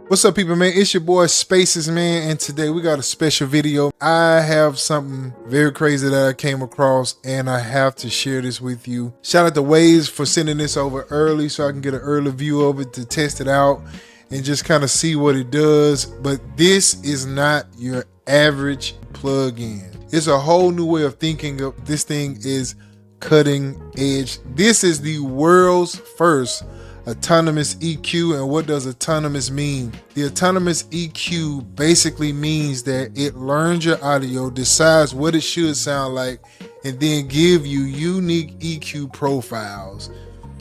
What's up, people, man? It's your boy Spaces, man, and today we got a special video. I have something very crazy that I came across, and I have to share this with you. Shout out to Waze for sending this over early so I can get an early view of it to test it out and just kind of see what it does. But this is not your average plug-in. It's a whole new way of thinking. This thing is cutting edge. This is the world's first autonomous EQ. And what does autonomous mean? The autonomous EQ basically means that it learns your audio, decides what it should sound like, and then give you unique EQ profiles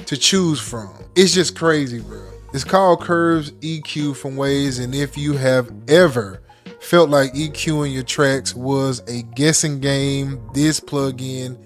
to choose from. It's just crazy, bro. It's called Curves EQ from Waze, and if you have ever felt like EQing your tracks was a guessing game, this plugin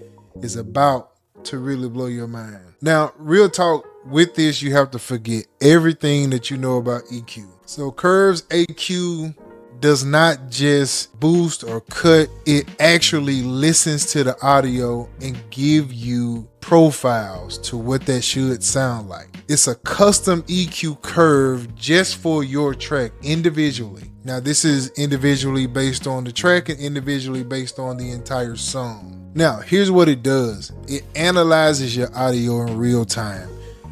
is about to really blow your mind. Now, real talk, with this, you have to forget everything that you know about EQ. So Curves EQ does not just boost or cut, it actually listens to the audio and give you profiles to what that should sound like. It's a custom EQ curve just for your track individually. Now, this is individually based on the track and individually based on the entire song. Now, here's what it does. It analyzes your audio in real time.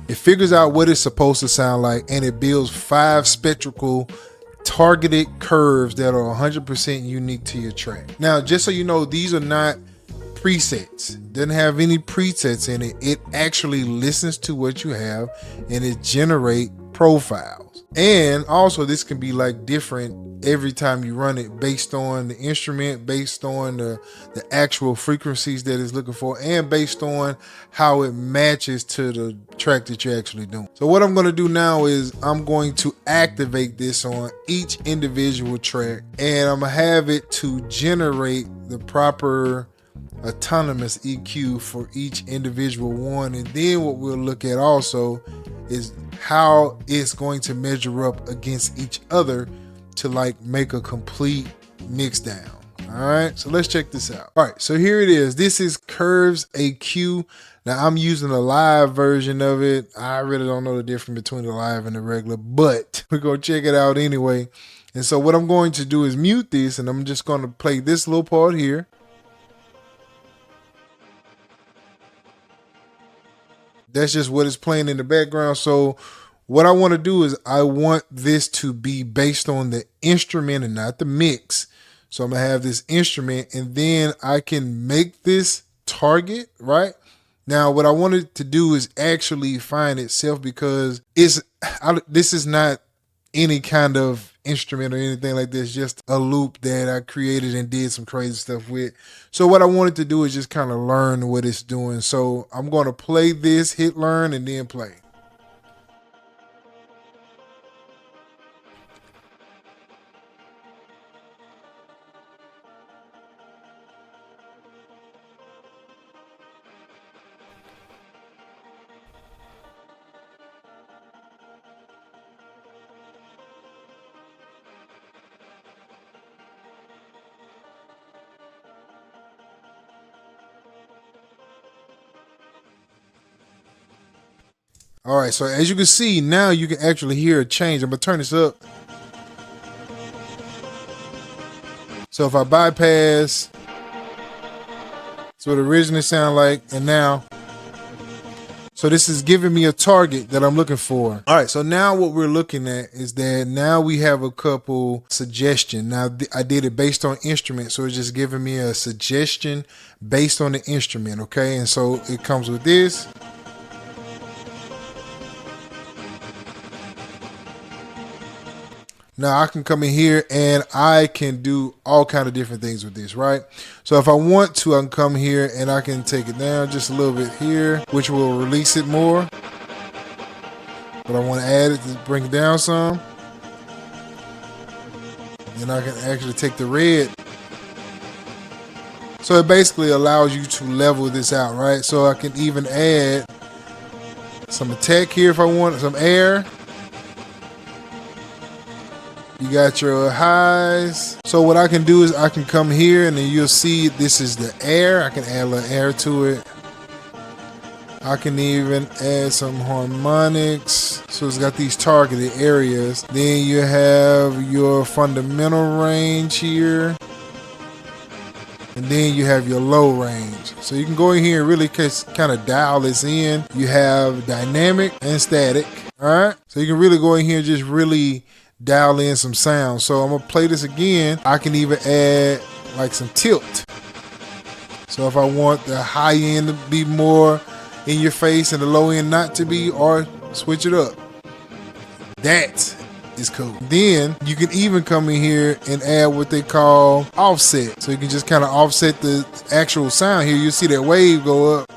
It figures out what it's supposed to sound like, and it builds 5 spectral targeted curves that are 100% unique to your track. Now, just so you know, these are not presets. Doesn't have any presets in it. It actually listens to what you have and it generates profiles. And also, this can be like different every time you run it based on the instrument, based on the actual frequencies that it's looking for, and based on how it matches to the track that you're actually doing. So what I'm going to do now is I'm going to activate this on each individual track, and I'm going to have it to generate the proper autonomous EQ for each individual one. And then what we'll look at also is how it's going to measure up against each other to like make a complete mix down. All right, so let's check this out. All right, so here it is. This is Curves EQ. Now I'm using a live version of it. I really don't know the difference between the live and the regular, but we're gonna check it out anyway. And so what I'm going to do is mute this, and I'm just going to play this little part here. That's just what is playing in the background. So what I want to do is I want this to be based on the instrument and not the mix. So I'm going to have this instrument, and then I can make this target, right? Now, what I wanted to do is actually find itself, because this is not any kind of instrument or anything like this, just a loop that I created and did some crazy stuff with. So what I wanted to do is just kind of learn what it's doing. So I'm going to play this, hit learn, and then play. All right, so as you can see, now you can actually hear a change. I'm gonna turn this up. So if I bypass, that's what it originally sounded like, and now, so this is giving me a target that I'm looking for. All right, so now what we're looking at is that now we have a couple suggestions. Now I did it based on instrument, so it's just giving me a suggestion based on the instrument, okay? And so it comes with this. Now I can come in here and I can do all kind of different things with this, right? So if I want to, I can come here and I can take it down just a little bit here, which will release it more. But I want to add it to bring it down some. And I can actually take the red. So it basically allows you to level this out, right? So I can even add some attack here if I want, some air. You got your highs. So what I can do is I can come here and then you'll see this is the air. I can add a little air to it. I can even add some harmonics. So it's got these targeted areas. Then you have your fundamental range here. And then you have your low range. So you can go in here and really kind of dial this in. You have dynamic and static. All right. So you can really go in here and just really dial in some sound. So I'm going to play this again. I can even add like some tilt. So if I want the high end to be more in your face and the low end not to be, or switch it up. That is cool. Then you can even come in here and add what they call offset. So you can just kind of offset the actual sound here. You see that wave go up.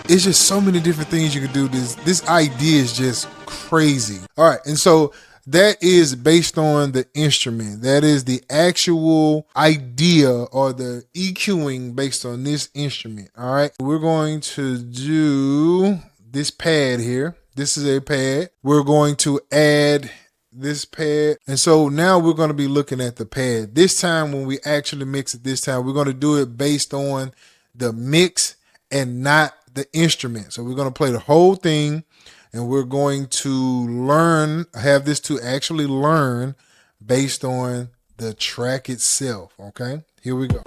It's just so many different things you can do. This idea is just crazy. All right, and so that is based on the instrument. That is the actual idea or the EQing based on this instrument. All right, we're going to do this pad here. This is a pad. We're going to add this pad. And so now we're going to be looking at the pad. This time when we actually mix it this time, we're going to do it based on the mix and not the instrument. So we're going to play the whole thing and we're going to have this to actually learn based on the track itself. Okay, here we go.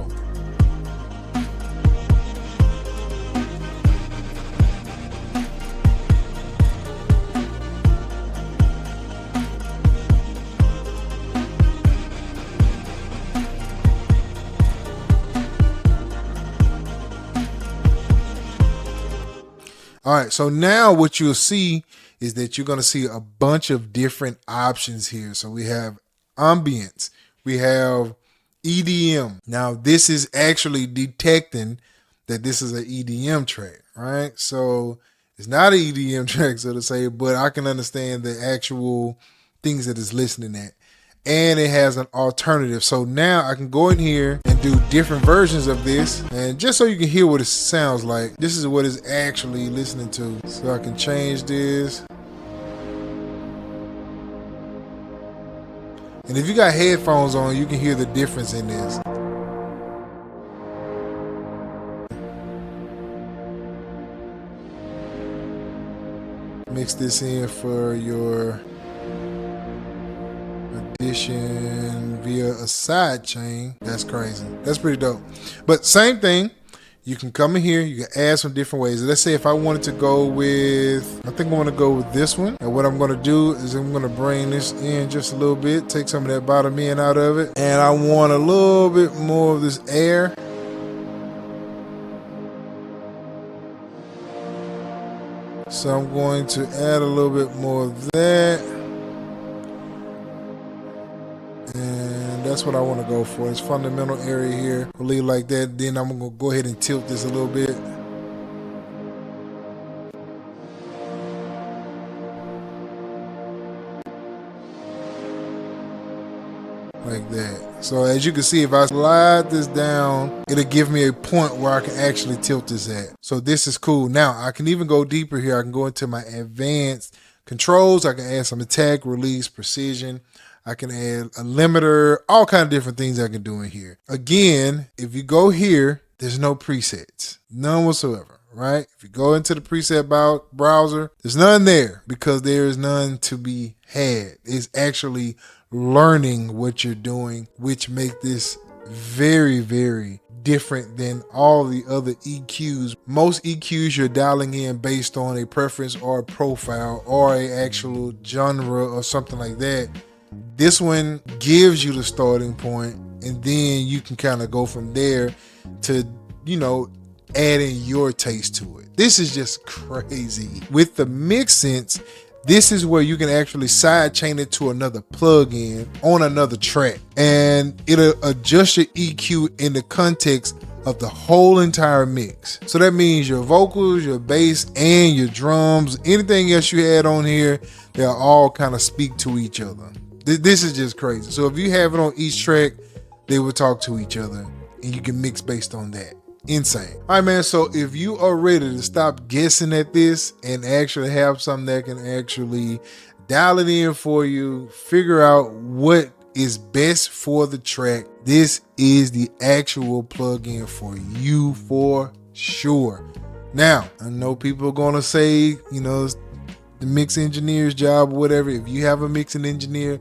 All right, so now what you'll see is that you're going to see a bunch of different options here. So we have ambience, we have EDM. Now this is actually detecting that this is an EDM track, right? So it's not an EDM track, so to say, but I can understand the actual things that it's listening at. And it has an alternative. So now I can go in here and do different versions of this. And just so you can hear what it sounds like, this is what it's actually listening to. So I can change this. And if you got headphones on, you can hear the difference in this. Mix this in for your addition via a side chain. That's crazy. That's pretty dope. But same thing, you can come in here, you can add some different ways. Let's say if I wanted to go with, I think I want to go with this one. And what I'm going to do is I'm going to bring this in just a little bit, take some of that bottom end out of it. And I want a little bit more of this air. So I'm going to add a little bit more of that. And that's what I want to go for. It's fundamental area here. We'll leave like that. Then I'm going to go ahead and tilt this a little bit. Like that. So as you can see, if I slide this down, it'll give me a point where I can actually tilt this at. So this is cool. Now I can even go deeper here. I can go into my advanced controls. I can add some attack, release, precision. I can add a limiter, all kind of different things I can do in here. Again, if you go here, there's no presets, none whatsoever, right? If you go into the preset browser, there's none there because there is none to be had. It's actually learning what you're doing, which make this very, very different than all the other EQs. Most EQs you're dialing in based on a preference or a profile or a actual genre or something like that. This one gives you the starting point, and then you can kind of go from there to, adding your taste to it. This is just crazy. With the MixSense, this is where you can actually sidechain it to another plugin on another track, and it'll adjust your EQ in the context of the whole entire mix. So that means your vocals, your bass, and your drums, anything else you add on here, they'll all kind of speak to each other. This is just crazy. So if you have it on each track, they will talk to each other and you can mix based on that. Insane. All right, man. So if you are ready to stop guessing at this and actually have something that can actually dial it in for you, figure out what is best for the track, this is the actual plugin for you for sure. Now, I know people are going to say, you know, it's the mix engineer's job or whatever. If you have a mixing engineer,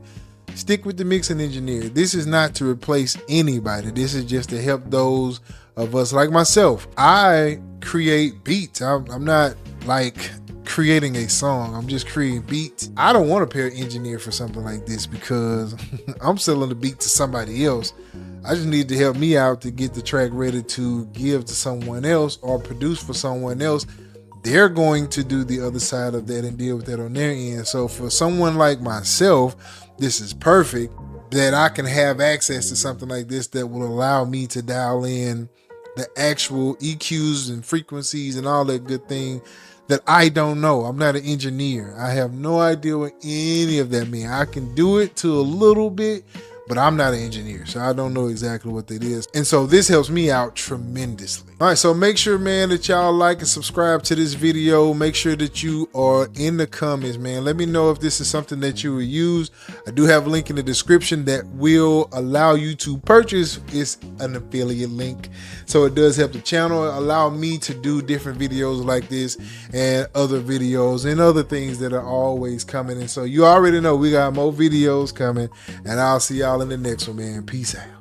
stick with the mixing engineer. This is not to replace anybody. This is just to help those of us like myself. I create beats. I'm not like creating a song. I'm just creating beats. I don't want to pay an engineer for something like this because I'm selling the beat to somebody else. I just need to help me out to get the track ready to give to someone else or produce for someone else. They're going to do the other side of that and deal with that on their end. So for someone like myself, this is perfect that I can have access to something like this that will allow me to dial in the actual EQs and frequencies and all that good thing that I don't know. I'm not an engineer. I have no idea what any of that means. I can do it to a little bit, but I'm not an engineer, so I don't know exactly what that is. And so this helps me out tremendously. All right, so make sure, man, that y'all like and subscribe to this video. Make sure that you are in the comments, man. Let me know if this is something that you will use. I do have a link in the description that will allow you to purchase. It's an affiliate link, so it does help the channel, allow me to do different videos like this and other videos and other things that are always coming. And so you already know we got more videos coming, and I'll see y'all in the next one, man. Peace out.